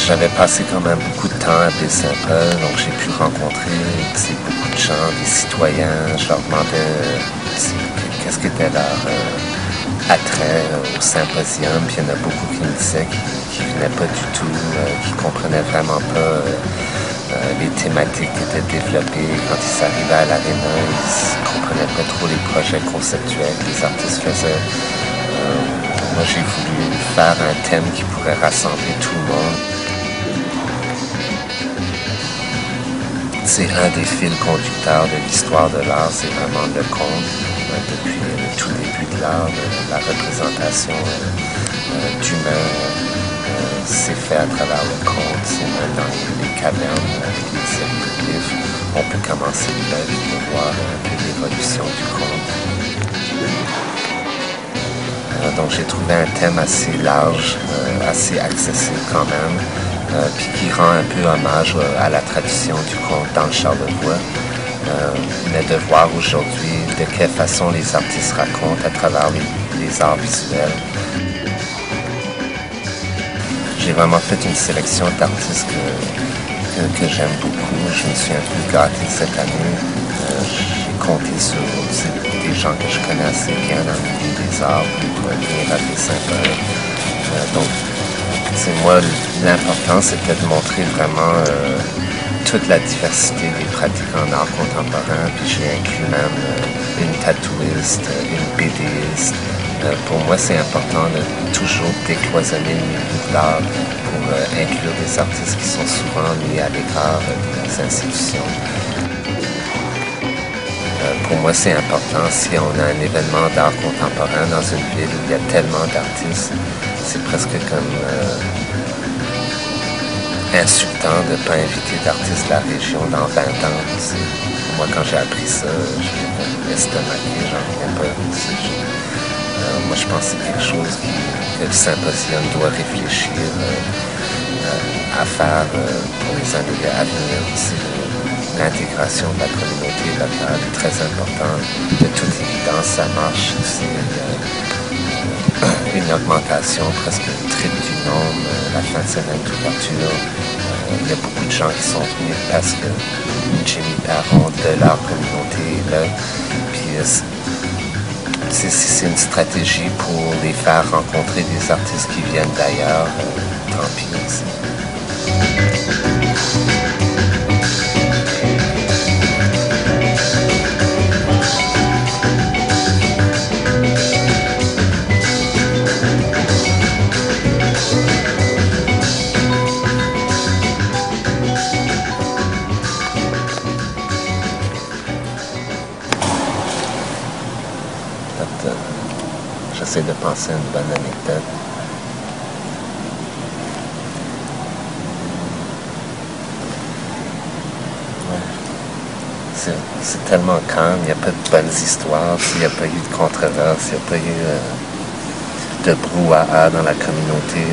J'avais passé quand même beaucoup de temps à Baie-Saint-Paul, donc j'ai pu rencontrer beaucoup de gens, des citoyens. Je leur demandais qu'est-ce qu'était leur attrait au symposium, puis il y en a beaucoup qui me disaient qu'ils ne venaient pas du tout, qu'ils ne comprenaient vraiment pas les thématiques qui étaient développées. Quand ils arrivaient à l'aréna, ils ne comprenaient pas trop les projets conceptuels que les artistes faisaient. Moi, j'ai voulu faire un thème qui pourrait rassembler tout le monde. C'est un des fils conducteurs de l'histoire de l'art, c'est vraiment le conte. Depuis le tout début de l'art, la représentation d'humains s'est fait à travers le conte. C'est maintenant les cavernes avec les hiéroglyphes. On peut commencer de voir un peu l'évolution du conte. Donc j'ai trouvé un thème assez large, assez accessible quand même, puis qui rend un peu hommage à la tradition du conte dans le Charlevoix, mais de voir aujourd'hui de quelle façon les artistes racontent à travers les arts visuels. J'ai vraiment fait une sélection d'artistes que j'aime beaucoup. Je me suis un peu gâté cette année. J'ai compté sur des gens que je connais assez bien dans le milieu des arts pour venir à Baie-Saint-Paul. Donc, moi, l'important, c'était de montrer vraiment toute la diversité des pratiques en art contemporain. Puis j'ai inclus même une tatouiste, une BDiste. Pour moi, c'est important de toujours décloisonner le milieu de l'art pour inclure des artistes qui sont souvent mis à l'écart des institutions. Pour moi, c'est important si on a un événement d'art contemporain dans une ville où il y a tellement d'artistes, c'est presque comme insultant de ne pas inviter d'artistes de la région dans 20 ans. Moi, quand j'ai appris ça, je me estomaqué, j'en reviens pas. Moi, je pense que c'est quelque chose que le symposium doit réfléchir à faire pour les années à venir. L'intégration de la communauté locale est très importante. De toute évidence, ça marche. C'est une augmentation, presque le triple du nombre. La fin de semaine d'ouverture, il y a beaucoup de gens qui sont venus parce que Jimmy Perron de leur communauté est là. Puis c'est une stratégie pour les faire rencontrer des artistes qui viennent d'ailleurs. Tant pis aussi. J'essaie de penser à une bonne anecdote. Ouais. C'est tellement calme, il n'y a pas de bonnes histoires, il n'y a pas eu de controverse, il n'y a pas eu de brouhaha dans la communauté.